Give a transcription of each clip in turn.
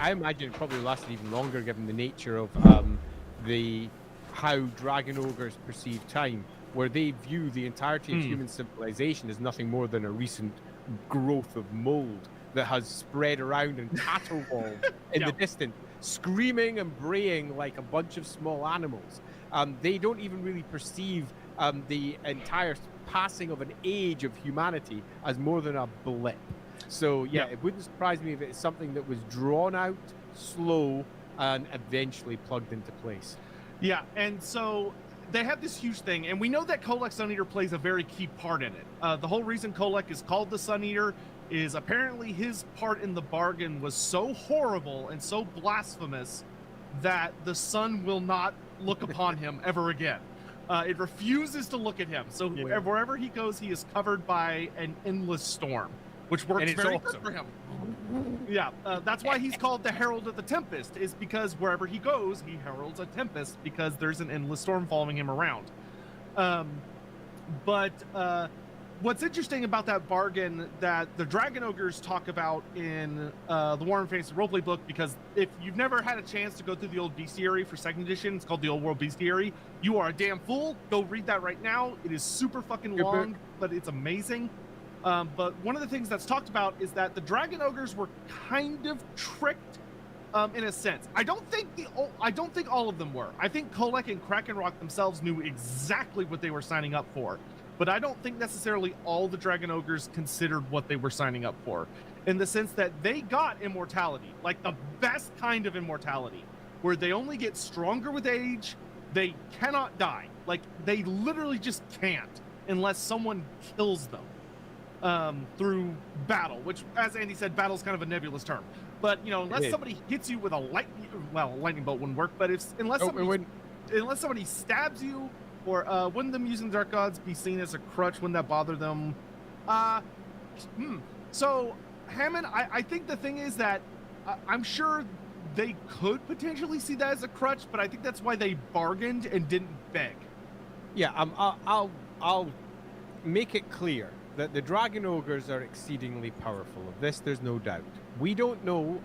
I imagine it probably lasted even longer given the nature of the how dragon ogres perceive time, where they view the entirety of human civilization as nothing more than a recent growth of mold that has spread around and caterwauled in the distance, screaming and braying like a bunch of small animals. They don't even really perceive the entire passing of an age of humanity as more than a blip. So yeah, it wouldn't surprise me if it's something that was drawn out, slow, and eventually plugged into place. Yeah, and so they have this huge thing, and we know that Kolek Sun Eater plays a very key part in it. The whole reason Kolek is called the Sun Eater is apparently his part in the bargain was so horrible and so blasphemous that the sun will not look upon him ever again. It refuses to look at him. So wherever he goes, he is covered by an endless storm, which works very good for him. Yeah, that's why he's called the Herald of the Tempest, is because wherever he goes, he heralds a tempest because there's an endless storm following him around. What's interesting about that bargain that the Dragon Ogres talk about in the War and Fantasy Roleplay book, because if you've never had a chance to go through the old bestiary for 2nd edition, it's called the Old World Bestiary, you are a damn fool. Go read that right now. It is super fucking long, but it's amazing. But one of the things that's talked about is that the Dragon Ogres were kind of tricked in a sense. I don't think all of them were. I think Kolek and Krakenrock themselves knew exactly what they were signing up for. But I don't think necessarily all the Dragon Ogres considered what they were signing up for, in the sense that they got immortality, like the best kind of immortality, where they only get stronger with age, they cannot die. Like, they literally just can't unless someone kills them through battle, which, as Andy said, battle's kind of a nebulous term. But, you know, unless somebody hits you with a lightning bolt wouldn't work, but unless somebody stabs you, or wouldn't them using Dark Gods be seen as a crutch? Wouldn't that bother them? So, Hammond, I think the thing is that I'm sure they could potentially see that as a crutch, but I think that's why they bargained and didn't beg. Yeah, I'll make it clear that the Dragon Ogres are exceedingly powerful. Of this, there's no doubt. We don't know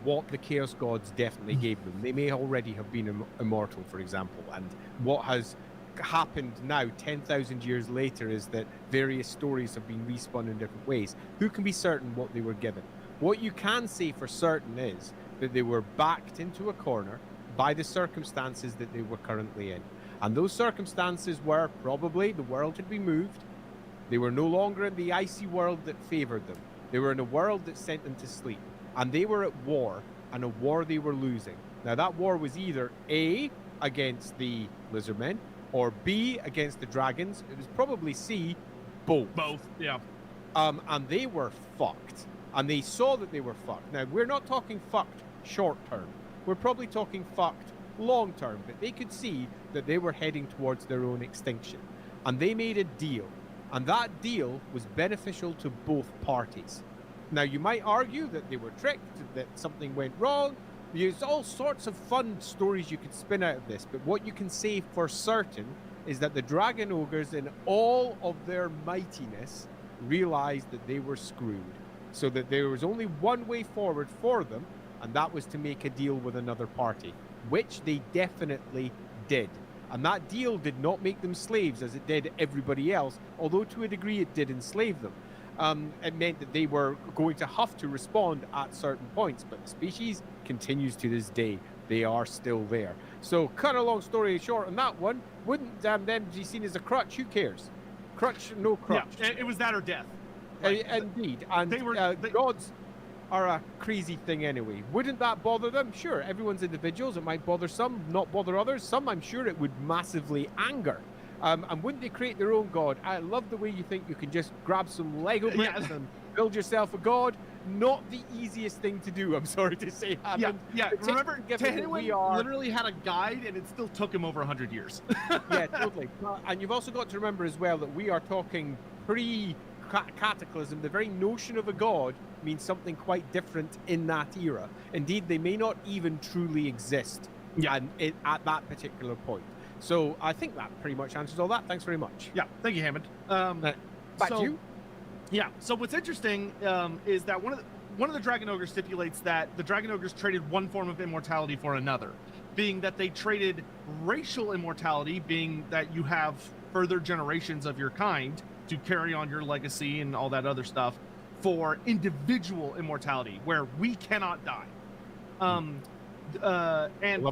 what the Chaos Gods definitely gave them. They may already have been immortal, for example, and what has happened now 10,000 years later is that various stories have been respun in different ways. Who can be certain what they were given? What you can say for certain is that they were backed into a corner by the circumstances that they were currently in, and those circumstances were probably the world had been moved. They were no longer in the icy world that favored them. They were in a world that sent them to sleep, and they were at war, and a war they were losing. Now that war was either A, against the Lizardmen, or B, against the dragons. It was probably C, both. Both, yeah. And they were fucked. And they saw that they were fucked. Now, we're not talking fucked short term. We're probably talking fucked long term. But they could see that they were heading towards their own extinction. And they made a deal. And that deal was beneficial to both parties. Now, you might argue that they were tricked, that something went wrong. There's all sorts of fun stories you could spin out of this, but what you can say for certain is that the Dragon Ogres, in all of their mightiness, realized that they were screwed. So that there was only one way forward for them, and that was to make a deal with another party, which they definitely did. And that deal did not make them slaves as it did everybody else, although to a degree it did enslave them. It meant that they were going to have to respond at certain points, but the species continues to this day. They are still there. So, cut a long story short on that one, wouldn't them be seen as a crutch? Who cares? Crutch, no crutch. Yeah, it was that or death. Indeed. And gods are a crazy thing anyway. Wouldn't that bother them? Sure, everyone's individuals. It might bother some, not bother others. Some, I'm sure it would massively anger. And wouldn't they create their own god? I love the way you think you can just grab some Lego bricks and build yourself a god. Not the easiest thing to do, I'm sorry to say. Yeah. Remember, Tahenwin literally had a guide, and it still took him over 100 years. Yeah, totally. And you've also got to remember as well that we are talking pre-Cataclysm. The very notion of a god means something quite different in that era. Indeed, they may not even truly exist at that particular point. So I think that pretty much answers all that. Thanks very much. Yeah, thank you, Hammond. Back to you. Yeah, so what's interesting is that one of the Dragon Ogres stipulates that the Dragon Ogres traded one form of immortality for another, being that they traded racial immortality, being that you have further generations of your kind to carry on your legacy and all that other stuff, for individual immortality, where we cannot die. And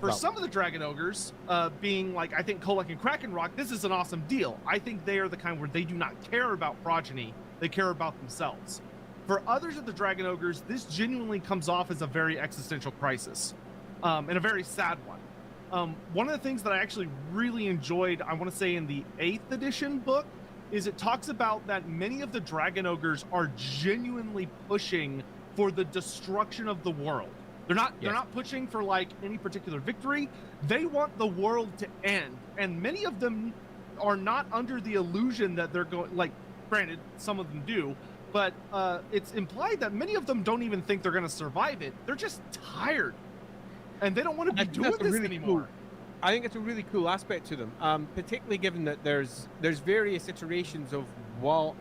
for some of the Dragon Ogres, being like, I think Kolek and Krakenrock, this is an awesome deal. I think they are the kind where they do not care about progeny, they care about themselves. For others of the Dragon Ogres, this genuinely comes off as a very existential crisis, and a very sad one. One of the things that I actually really enjoyed, I want to say in the 8th edition book, is it talks about that many of the Dragon Ogres are genuinely pushing for the destruction of the world. They're not pushing for like any particular victory. They want the world to end, and many of them are not under the illusion that they're going. Like, granted, some of them do, but it's implied that many of them don't even think they're going to survive it. They're just tired, and they don't want to be doing this anymore. I think it's a really cool aspect to them, particularly given that there's various iterations of what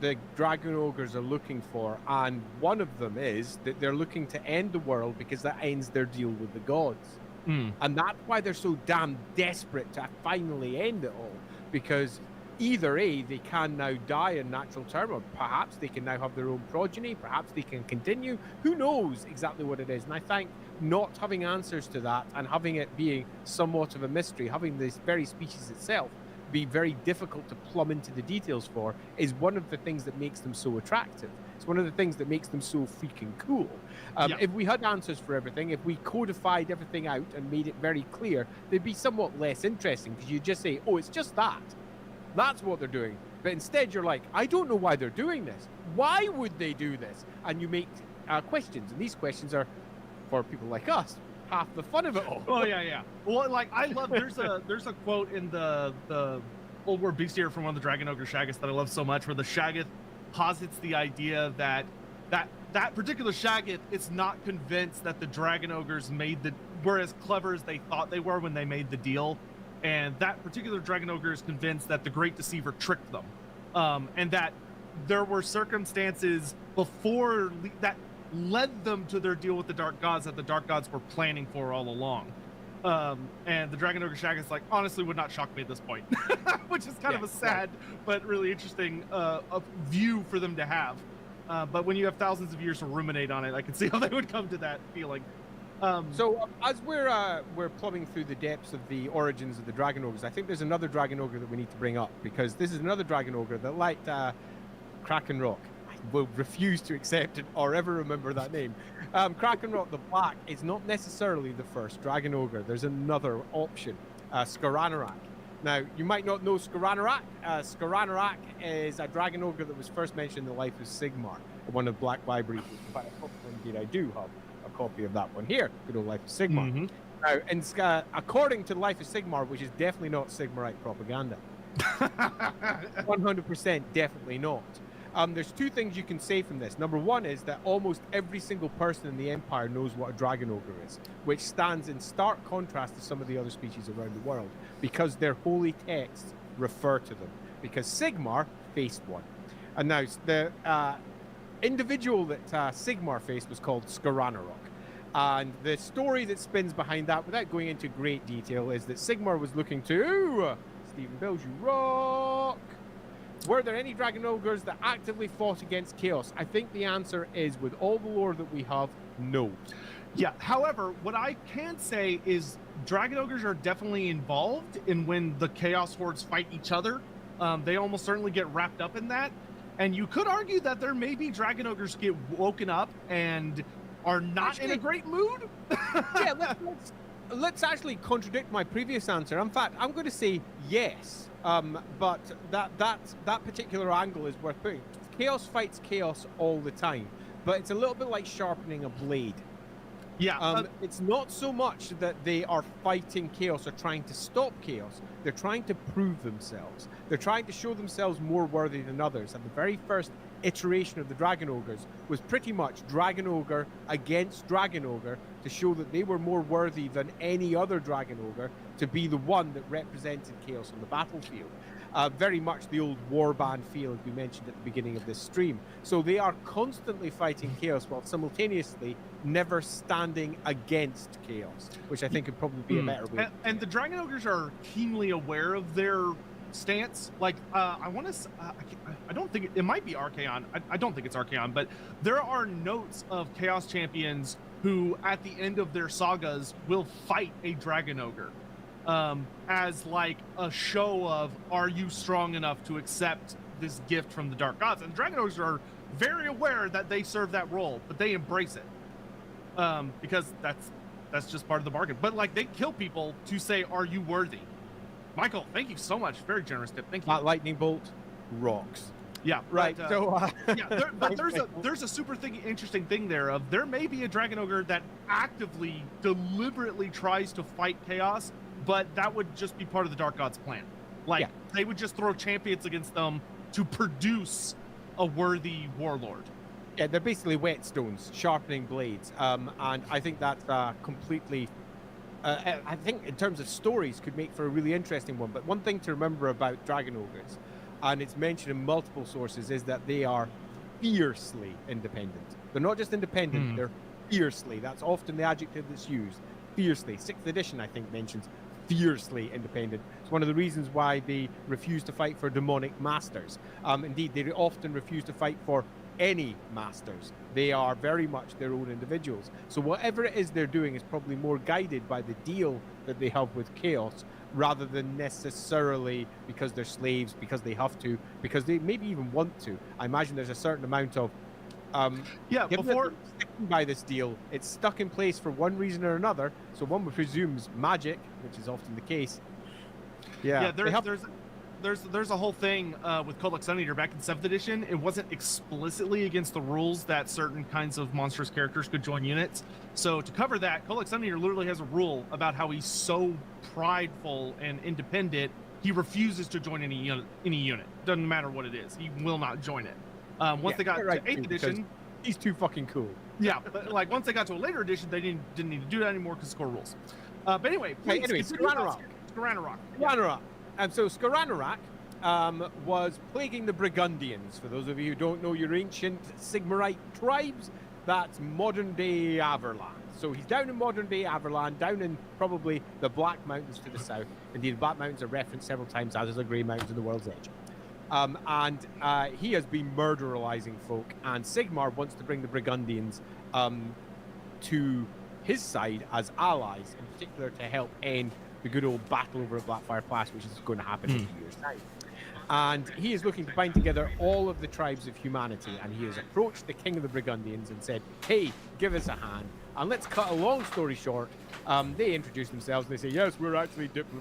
the Dragon Ogres are looking for, and one of them is that they're looking to end the world because that ends their deal with the gods. And that's why they're so damn desperate to finally end it all, because either A, they can now die in natural term, or perhaps they can now have their own progeny, perhaps they can continue. Who knows exactly what it is? And I think not having answers to that and having it being somewhat of a mystery, having this very species itself be very difficult to plumb into the details for, is one of the things that makes them so attractive. It's one of the things that makes them so freaking cool. If we had answers for everything, if we codified everything out and made it very clear, they'd be somewhat less interesting, because you just say, oh, it's just that. That's what they're doing. But instead you're like, I don't know why they're doing this. Why would they do this? And you make questions, and these questions are, for people like us, half the fun of it all. Oh yeah. Well, like, I love, there's a quote in the Old War Bestiary from one of the Dragon Ogre Shaggoths that I love so much, where the Shaggoth posits the idea that particular Shaggoth is not convinced that the Dragon Ogres were as clever as they thought they were when they made the deal, and that particular Dragon Ogre is convinced that the Great Deceiver tricked them, and that there were circumstances before that led them to their deal with the Dark Gods that the Dark Gods were planning for all along. And the Dragon Ogre Shaggoth, like, honestly would not shock me at this point, which is kind of a sad but really interesting view for them to have. But when you have thousands of years to ruminate on it, I can see how they would come to that feeling. So as we're plumbing through the depths of the origins of the Dragon Ogres, I think there's another Dragon Ogre that we need to bring up, because this is another Dragon Ogre that, like Krakenrock, will refuse to accept it or ever remember that name. Krakenrock the Black is not necessarily the first Dragon Ogre. There's another option, Skaranarak. Now, you might not know Skaranarak. Skaranarak is a Dragon Ogre that was first mentioned in the Life of Sigmar, one of Black Libraries. In fact, indeed, I do have a copy of that one here, good old Life of Sigmar. Now, and according to the Life of Sigmar, which is definitely not Sigmarite propaganda, 100% definitely not. There's two things you can say from this. Number one is that almost every single person in the Empire knows what a Dragon Ogre is, which stands in stark contrast to some of the other species around the world, because their holy texts refer to them, because Sigmar faced one. And now, the individual that Sigmar faced was called Skaranarak. And the story that spins behind that, without going into great detail, is that Sigmar was looking to... Stephen Bills, you rock! Were there any Dragon Ogres that actively fought against Chaos? I think the answer is, with all the lore that we have, no. Yeah, however, what I can say is Dragon Ogres are definitely involved in when the Chaos Hordes fight each other. They almost certainly get wrapped up in that. And you could argue that there may be Dragon Ogres get woken up and are not in a great mood. Yeah, let's actually contradict my previous answer. In fact, I'm going to say yes. But that particular angle is worth putting. Chaos fights chaos all the time, but it's a little bit like sharpening a blade. Yeah. It's not so much that they are fighting chaos or trying to stop chaos. They're trying to prove themselves. They're trying to show themselves more worthy than others. And the very first iteration of the Dragon Ogres was pretty much Dragon Ogre against Dragon Ogre, to show that they were more worthy than any other Dragon Ogre to be the one that represented chaos on the battlefield. very much the old warband feel, as we mentioned at the beginning of this stream. So they are constantly fighting chaos while simultaneously never standing against chaos, which I think would probably be a better way. And the Dragon Ogres are keenly aware of their stance. Like, I want to, I don't think it might be Archaon. I don't think it's Archaon, but there are notes of Chaos Champions who, at the end of their sagas, will fight a Dragon Ogre as like a show of, are you strong enough to accept this gift from the Dark Gods? And Dragon Ogres are very aware that they serve that role, but they embrace it because that's just part of the bargain. But like, they kill people to say, are you worthy? Michael, thank you so much. Very generous tip. Thank you. That lightning bolt rocks. Yeah, right. But, but there's a super interesting thing there of there may be a Dragon Ogre that actively, deliberately tries to fight chaos, but that would just be part of the Dark God's plan. Like, they would just throw champions against them to produce a worthy warlord. Yeah, they're basically whetstones, sharpening blades. And I think that's completely... I think in terms of stories could make for a really interesting one. But one thing to remember about Dragon Ogres, and it's mentioned in multiple sources, is that they are fiercely independent. They're not just independent, they're fiercely. That's often the adjective that's used. Fiercely. 6th edition, I think, mentions fiercely independent. It's one of the reasons why they refuse to fight for demonic masters. Indeed, they often refuse to fight for any masters. They are very much their own individuals. So whatever it is they're doing is probably more guided by the deal that they have with chaos, rather than necessarily because they're slaves, because they have to, because they maybe even want to. I imagine there's a certain amount of before sticking by this deal, it's stuck in place for one reason or another. So one presumes magic, which is often the case. There's a whole thing with Codex Suneater back in 7th edition. It wasn't explicitly against the rules that certain kinds of monstrous characters could join units. So to cover that, Codex Suneater literally has a rule about how he's so prideful and independent, he refuses to join any unit. Doesn't matter what it is. He will not join it. Once they got to 8th edition, he's too fucking cool. Yeah, but like once they got to a later edition, they didn't need to do that anymore because core rules. But anyway, Skaranorok. So Skaranorok was plaguing the Burgundians. For those of you who don't know your ancient Sigmarite tribes, that's modern-day Averland. So he's down in modern-day Averland, down in probably the Black Mountains to the south. Indeed, the Black Mountains are referenced several times, as is the Grey Mountains in the World's Edge. He has been murderalizing folk, and Sigmar wants to bring the Burgundians to his side as allies, in particular to help end the good old battle over at Blackfire Pass, which is going to happen in a few years' time. And he is looking to bind together all of the tribes of humanity, and he has approached the king of the Burgundians and said, hey, give us a hand. And let's cut a long story short, they introduce themselves and they say, yes, we're actually diplomats.